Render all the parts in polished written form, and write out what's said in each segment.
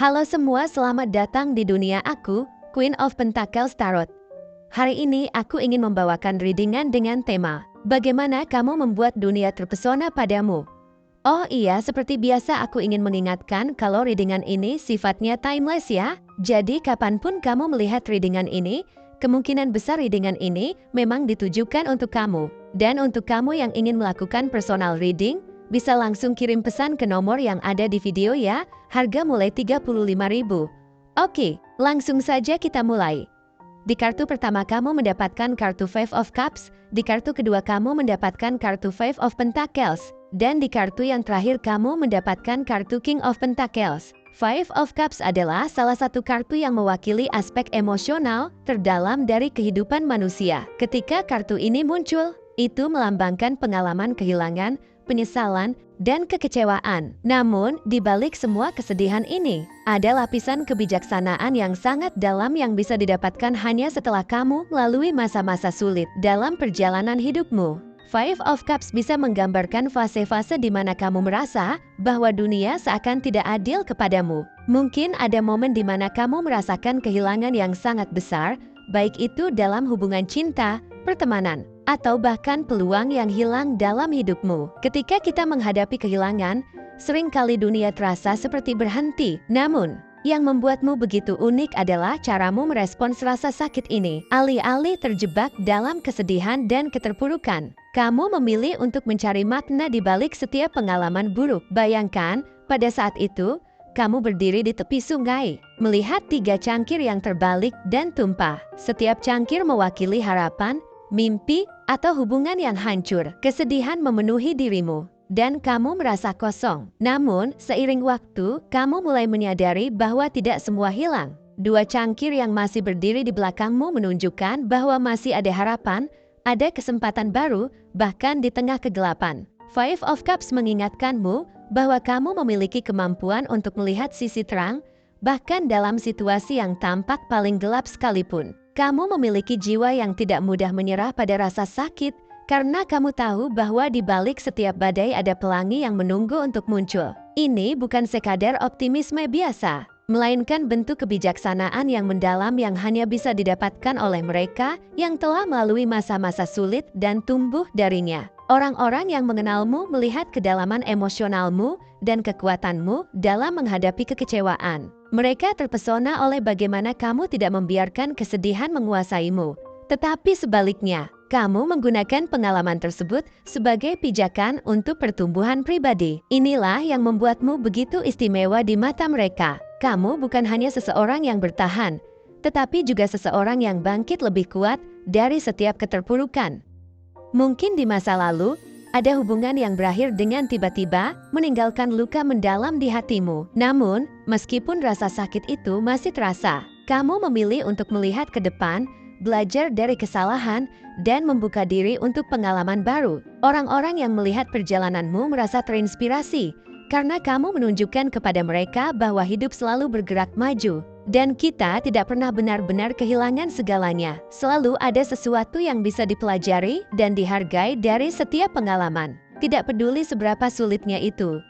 Halo semua, selamat datang di dunia aku, Queen of Pentacles Tarot. Hari ini aku ingin membawakan readingan dengan tema, bagaimana kamu membuat dunia terpesona padamu. Oh iya, seperti biasa aku ingin mengingatkan kalau readingan ini sifatnya timeless ya. Jadi kapanpun kamu melihat readingan ini, kemungkinan besar readingan ini memang ditujukan untuk kamu. Dan untuk kamu yang ingin melakukan personal reading, bisa langsung kirim pesan ke nomor yang ada di video ya, harga mulai 35.000. Oke, langsung saja kita mulai. Di kartu pertama kamu mendapatkan kartu Five of Cups, di kartu kedua kamu mendapatkan kartu Five of Pentacles, dan di kartu yang terakhir kamu mendapatkan kartu King of Pentacles. Five of Cups adalah salah satu kartu yang mewakili aspek emosional terdalam dari kehidupan manusia. Ketika kartu ini muncul, itu melambangkan pengalaman kehilangan, penyesalan, dan kekecewaan. Namun, di balik semua kesedihan ini, ada lapisan kebijaksanaan yang sangat dalam yang bisa didapatkan hanya setelah kamu melalui masa-masa sulit dalam perjalanan hidupmu. Five of Cups bisa menggambarkan fase-fase di mana kamu merasa bahwa dunia seakan tidak adil kepadamu. Mungkin ada momen di mana kamu merasakan kehilangan yang sangat besar, baik itu dalam hubungan cinta, pertemanan, atau bahkan peluang yang hilang dalam hidupmu. Ketika kita menghadapi kehilangan, seringkali dunia terasa seperti berhenti. Namun, yang membuatmu begitu unik adalah caramu merespons rasa sakit ini. Alih-alih terjebak dalam kesedihan dan keterpurukan, kamu memilih untuk mencari makna di balik setiap pengalaman buruk. Bayangkan, pada saat itu, kamu berdiri di tepi sungai, melihat 3 cangkir yang terbalik dan tumpah. Setiap cangkir mewakili harapan, mimpi, atau hubungan yang hancur. Kesedihan memenuhi dirimu, dan kamu merasa kosong. Namun, seiring waktu, kamu mulai menyadari bahwa tidak semua hilang. 2 cangkir yang masih berdiri di belakangmu menunjukkan bahwa masih ada harapan, ada kesempatan baru, bahkan di tengah kegelapan. Five of Cups mengingatkanmu bahwa kamu memiliki kemampuan untuk melihat sisi terang, bahkan dalam situasi yang tampak paling gelap sekalipun. Kamu memiliki jiwa yang tidak mudah menyerah pada rasa sakit, karena kamu tahu bahwa di balik setiap badai ada pelangi yang menunggu untuk muncul. Ini bukan sekadar optimisme biasa, melainkan bentuk kebijaksanaan yang mendalam yang hanya bisa didapatkan oleh mereka yang telah melalui masa-masa sulit dan tumbuh darinya. Orang-orang yang mengenalmu melihat kedalaman emosionalmu dan kekuatanmu dalam menghadapi kekecewaan. Mereka terpesona oleh bagaimana kamu tidak membiarkan kesedihan menguasaimu. Tetapi sebaliknya, kamu menggunakan pengalaman tersebut sebagai pijakan untuk pertumbuhan pribadi. Inilah yang membuatmu begitu istimewa di mata mereka. Kamu bukan hanya seseorang yang bertahan, tetapi juga seseorang yang bangkit lebih kuat dari setiap keterpurukan. Mungkin di masa lalu, ada hubungan yang berakhir dengan tiba-tiba meninggalkan luka mendalam di hatimu. Namun, meskipun rasa sakit itu masih terasa, kamu memilih untuk melihat ke depan, belajar dari kesalahan, dan membuka diri untuk pengalaman baru. Orang-orang yang melihat perjalananmu merasa terinspirasi, karena kamu menunjukkan kepada mereka bahwa hidup selalu bergerak maju. Dan kita tidak pernah benar-benar kehilangan segalanya. Selalu ada sesuatu yang bisa dipelajari dan dihargai dari setiap pengalaman. Tidak peduli seberapa sulitnya itu.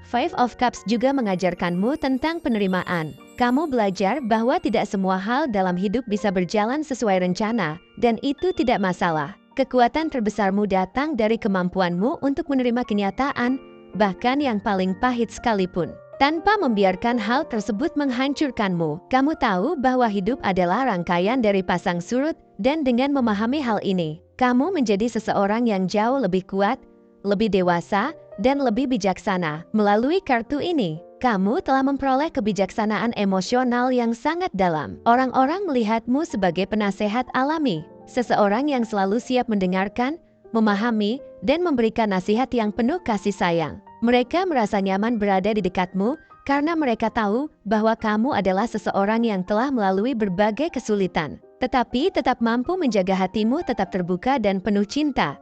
Five of Cups juga mengajarkanmu tentang penerimaan. Kamu belajar bahwa tidak semua hal dalam hidup bisa berjalan sesuai rencana, dan itu tidak masalah. Kekuatan terbesarmu datang dari kemampuanmu untuk menerima kenyataan, bahkan yang paling pahit sekalipun. Tanpa membiarkan hal tersebut menghancurkanmu, kamu tahu bahwa hidup adalah rangkaian dari pasang surut, dan dengan memahami hal ini, kamu menjadi seseorang yang jauh lebih kuat, lebih dewasa, dan lebih bijaksana. Melalui kartu ini, kamu telah memperoleh kebijaksanaan emosional yang sangat dalam. Orang-orang melihatmu sebagai penasehat alami, seseorang yang selalu siap mendengarkan, memahami, dan memberikan nasihat yang penuh kasih sayang. Mereka merasa nyaman berada di dekatmu karena mereka tahu bahwa kamu adalah seseorang yang telah melalui berbagai kesulitan, tetapi tetap mampu menjaga hatimu tetap terbuka dan penuh cinta.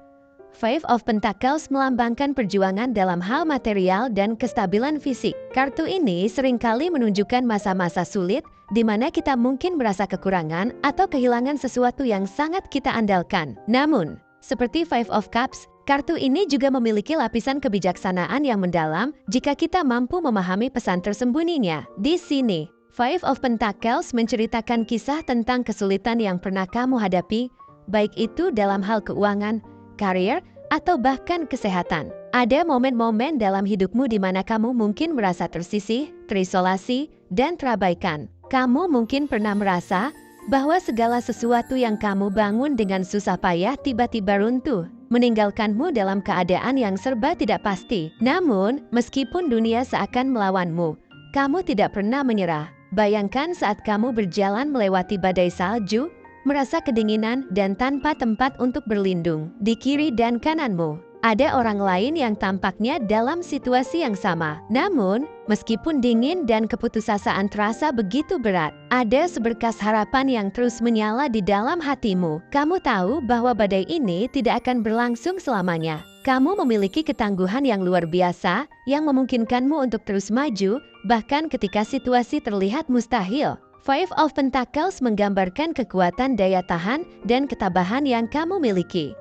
Five of Pentacles melambangkan perjuangan dalam hal material dan kestabilan fisik. Kartu ini seringkali menunjukkan masa-masa sulit di mana kita mungkin merasa kekurangan atau kehilangan sesuatu yang sangat kita andalkan. Namun, seperti Five of Cups, Kartu ini juga memiliki lapisan kebijaksanaan yang mendalam jika kita mampu memahami pesan tersembunyinya. Di sini, Five of Pentacles menceritakan kisah tentang kesulitan yang pernah kamu hadapi, baik itu dalam hal keuangan, karir, atau bahkan kesehatan. Ada momen-momen dalam hidupmu di mana kamu mungkin merasa tersisih, terisolasi, dan terabaikan. Kamu mungkin pernah merasa bahwa segala sesuatu yang kamu bangun dengan susah payah tiba-tiba runtuh, meninggalkanmu dalam keadaan yang serba tidak pasti. Namun, meskipun dunia seakan melawanmu, kamu tidak pernah menyerah. Bayangkan saat kamu berjalan melewati badai salju, merasa kedinginan dan tanpa tempat untuk berlindung. Di kiri dan kananmu, ada orang lain yang tampaknya dalam situasi yang sama. Namun, meskipun dingin dan keputusasaan terasa begitu berat, ada seberkas harapan yang terus menyala di dalam hatimu. Kamu tahu bahwa badai ini tidak akan berlangsung selamanya. Kamu memiliki ketangguhan yang luar biasa yang memungkinkanmu untuk terus maju, bahkan ketika situasi terlihat mustahil. Five of Pentacles menggambarkan kekuatan daya tahan dan ketabahan yang kamu miliki.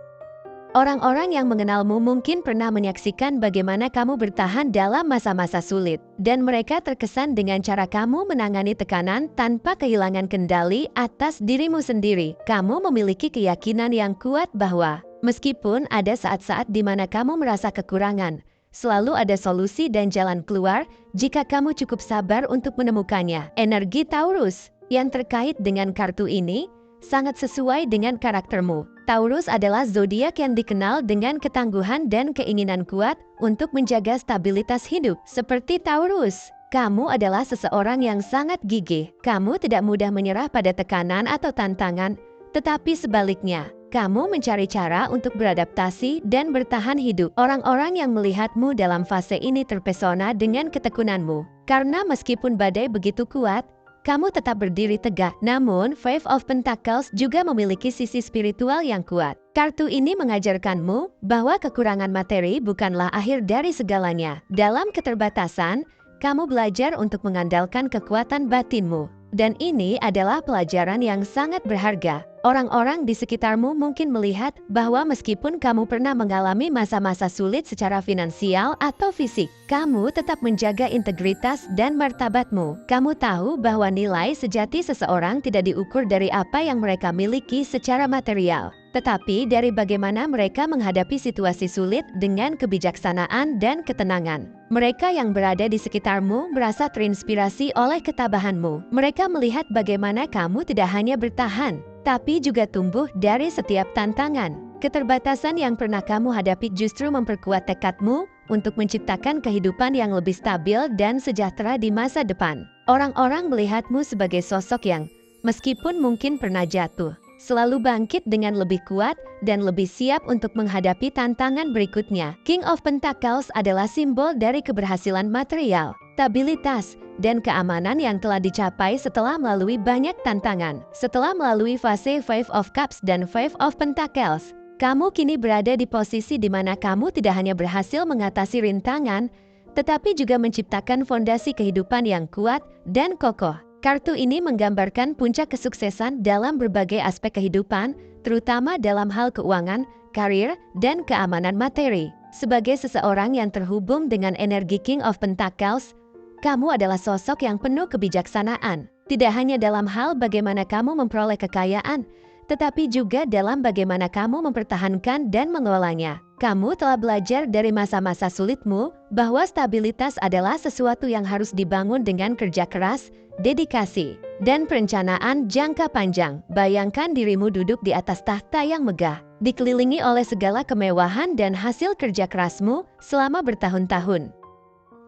Orang-orang yang mengenalmu mungkin pernah menyaksikan bagaimana kamu bertahan dalam masa-masa sulit, dan mereka terkesan dengan cara kamu menangani tekanan tanpa kehilangan kendali atas dirimu sendiri. Kamu memiliki keyakinan yang kuat bahwa, meskipun ada saat-saat di mana kamu merasa kekurangan, selalu ada solusi dan jalan keluar jika kamu cukup sabar untuk menemukannya. Energi Taurus yang terkait dengan kartu ini sangat sesuai dengan karaktermu. Taurus adalah zodiak yang dikenal dengan ketangguhan dan keinginan kuat untuk menjaga stabilitas hidup. Seperti Taurus, kamu adalah seseorang yang sangat gigih. Kamu tidak mudah menyerah pada tekanan atau tantangan, tetapi sebaliknya, kamu mencari cara untuk beradaptasi dan bertahan hidup. Orang-orang yang melihatmu dalam fase ini terpesona dengan ketekunanmu. Karena meskipun badai begitu kuat, kamu tetap berdiri tegak. Namun, Five of Pentacles juga memiliki sisi spiritual yang kuat. Kartu ini mengajarkanmu bahwa kekurangan materi bukanlah akhir dari segalanya. Dalam keterbatasan, kamu belajar untuk mengandalkan kekuatan batinmu. Dan ini adalah pelajaran yang sangat berharga. Orang-orang di sekitarmu mungkin melihat bahwa meskipun kamu pernah mengalami masa-masa sulit secara finansial atau fisik, kamu tetap menjaga integritas dan martabatmu. Kamu tahu bahwa nilai sejati seseorang tidak diukur dari apa yang mereka miliki secara material, tetapi dari bagaimana mereka menghadapi situasi sulit dengan kebijaksanaan dan ketenangan. Mereka yang berada di sekitarmu merasa terinspirasi oleh ketabahanmu. Mereka melihat bagaimana kamu tidak hanya bertahan, tapi juga tumbuh dari setiap tantangan. Keterbatasan yang pernah kamu hadapi justru memperkuat tekadmu untuk menciptakan kehidupan yang lebih stabil dan sejahtera di masa depan. Orang-orang melihatmu sebagai sosok yang, meskipun mungkin pernah jatuh, selalu bangkit dengan lebih kuat dan lebih siap untuk menghadapi tantangan berikutnya. King of Pentacles adalah simbol dari keberhasilan material, stabilitas, dan keamanan yang telah dicapai setelah melalui banyak tantangan. Setelah melalui fase Five of Cups dan Five of Pentacles, kamu kini berada di posisi di mana kamu tidak hanya berhasil mengatasi rintangan, tetapi juga menciptakan fondasi kehidupan yang kuat dan kokoh. Kartu ini menggambarkan puncak kesuksesan dalam berbagai aspek kehidupan, terutama dalam hal keuangan, karir, dan keamanan materi. Sebagai seseorang yang terhubung dengan energi King of Pentacles, kamu adalah sosok yang penuh kebijaksanaan. Tidak hanya dalam hal bagaimana kamu memperoleh kekayaan, tetapi juga dalam bagaimana kamu mempertahankan dan mengelolanya. Kamu telah belajar dari masa-masa sulitmu bahwa stabilitas adalah sesuatu yang harus dibangun dengan kerja keras, dedikasi, dan perencanaan jangka panjang. Bayangkan dirimu duduk di atas tahta yang megah, dikelilingi oleh segala kemewahan dan hasil kerja kerasmu selama bertahun-tahun.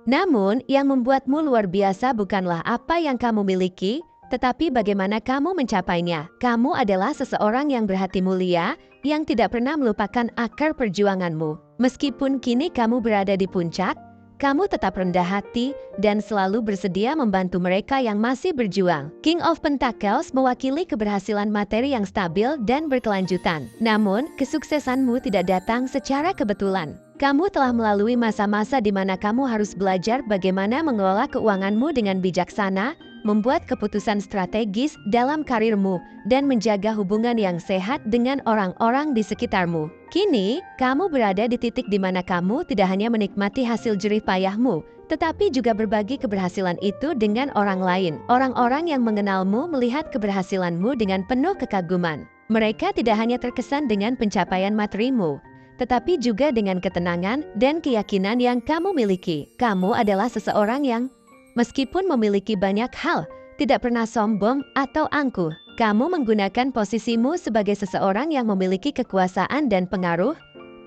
Namun, yang membuatmu luar biasa bukanlah apa yang kamu miliki, tetapi bagaimana kamu mencapainya. Kamu adalah seseorang yang berhati mulia, yang tidak pernah melupakan akar perjuanganmu. Meskipun kini kamu berada di puncak, kamu tetap rendah hati dan selalu bersedia membantu mereka yang masih berjuang. King of Pentacles mewakili keberhasilan materi yang stabil dan berkelanjutan. Namun, kesuksesanmu tidak datang secara kebetulan. Kamu telah melalui masa-masa di mana kamu harus belajar bagaimana mengelola keuanganmu dengan bijaksana, membuat keputusan strategis dalam karirmu, dan menjaga hubungan yang sehat dengan orang-orang di sekitarmu. Kini, kamu berada di titik di mana kamu tidak hanya menikmati hasil jerih payahmu, tetapi juga berbagi keberhasilan itu dengan orang lain. Orang-orang yang mengenalmu melihat keberhasilanmu dengan penuh kekaguman. Mereka tidak hanya terkesan dengan pencapaian materimu, tetapi juga dengan ketenangan dan keyakinan yang kamu miliki. Kamu adalah seseorang yang, meskipun memiliki banyak hal, tidak pernah sombong atau angkuh. Kamu menggunakan posisimu sebagai seseorang yang memiliki kekuasaan dan pengaruh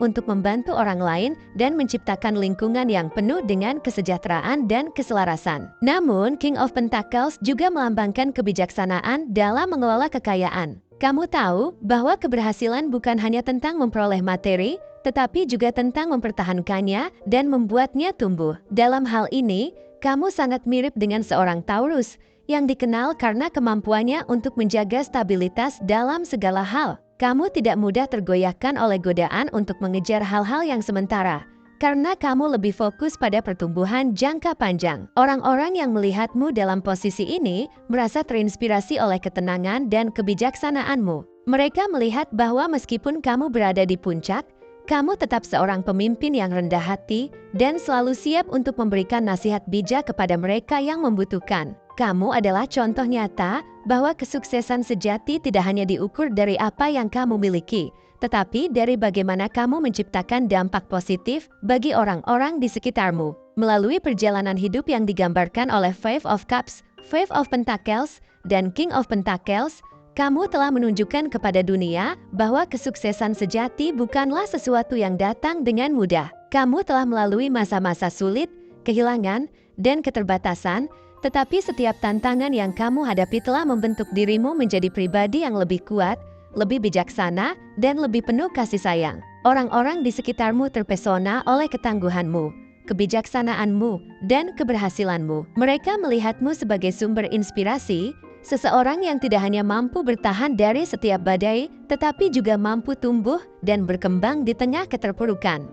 untuk membantu orang lain dan menciptakan lingkungan yang penuh dengan kesejahteraan dan keselarasan. Namun, King of Pentacles juga melambangkan kebijaksanaan dalam mengelola kekayaan. Kamu tahu bahwa keberhasilan bukan hanya tentang memperoleh materi, tetapi juga tentang mempertahankannya dan membuatnya tumbuh. Dalam hal ini, kamu sangat mirip dengan seorang Taurus yang dikenal karena kemampuannya untuk menjaga stabilitas dalam segala hal. Kamu tidak mudah tergoyahkan oleh godaan untuk mengejar hal-hal yang sementara, karena kamu lebih fokus pada pertumbuhan jangka panjang. Orang-orang yang melihatmu dalam posisi ini merasa terinspirasi oleh ketenangan dan kebijaksanaanmu. Mereka melihat bahwa meskipun kamu berada di puncak, kamu tetap seorang pemimpin yang rendah hati dan selalu siap untuk memberikan nasihat bijak kepada mereka yang membutuhkan. Kamu adalah contoh nyata bahwa kesuksesan sejati tidak hanya diukur dari apa yang kamu miliki, tetapi dari bagaimana kamu menciptakan dampak positif bagi orang-orang di sekitarmu. Melalui perjalanan hidup yang digambarkan oleh Five of Cups, Five of Pentacles, dan King of Pentacles, kamu telah menunjukkan kepada dunia bahwa kesuksesan sejati bukanlah sesuatu yang datang dengan mudah. Kamu telah melalui masa-masa sulit, kehilangan, dan keterbatasan, tetapi setiap tantangan yang kamu hadapi telah membentuk dirimu menjadi pribadi yang lebih kuat, lebih bijaksana, dan lebih penuh kasih sayang. Orang-orang di sekitarmu terpesona oleh ketangguhanmu, kebijaksanaanmu, dan keberhasilanmu. Mereka melihatmu sebagai sumber inspirasi, seseorang yang tidak hanya mampu bertahan dari setiap badai, tetapi juga mampu tumbuh dan berkembang di tengah keterpurukan.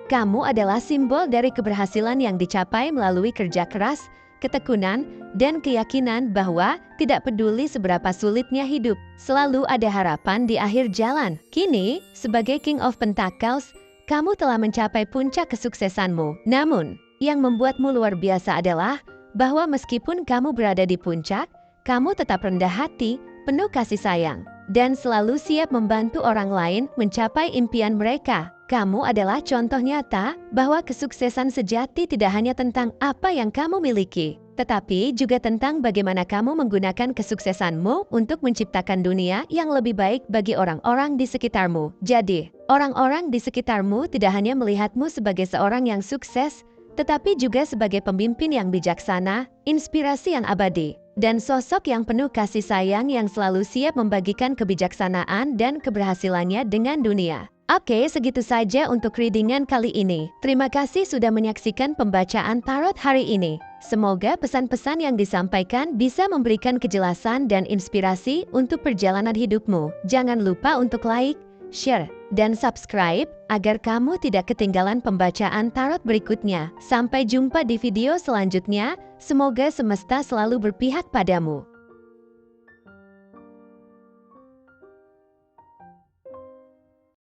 Kamu adalah simbol dari keberhasilan yang dicapai melalui kerja keras, ketekunan, dan keyakinan bahwa tidak peduli seberapa sulitnya hidup, selalu ada harapan di akhir jalan. Kini, sebagai King of Pentacles, kamu telah mencapai puncak kesuksesanmu. Namun, yang membuatmu luar biasa adalah bahwa meskipun kamu berada di puncak, kamu tetap rendah hati, penuh kasih sayang, dan selalu siap membantu orang lain mencapai impian mereka. Kamu adalah contoh nyata bahwa kesuksesan sejati tidak hanya tentang apa yang kamu miliki, tetapi juga tentang bagaimana kamu menggunakan kesuksesanmu untuk menciptakan dunia yang lebih baik bagi orang-orang di sekitarmu. Jadi, orang-orang di sekitarmu tidak hanya melihatmu sebagai seorang yang sukses, tetapi juga sebagai pemimpin yang bijaksana, inspirasi yang abadi, dan sosok yang penuh kasih sayang yang selalu siap membagikan kebijaksanaan dan keberhasilannya dengan dunia. Oke, segitu saja untuk readingan kali ini. Terima kasih sudah menyaksikan pembacaan tarot hari ini. Semoga pesan-pesan yang disampaikan bisa memberikan kejelasan dan inspirasi untuk perjalanan hidupmu. Jangan lupa untuk like, share, dan subscribe agar kamu tidak ketinggalan pembacaan tarot berikutnya. Sampai jumpa di video selanjutnya. Semoga semesta selalu berpihak padamu.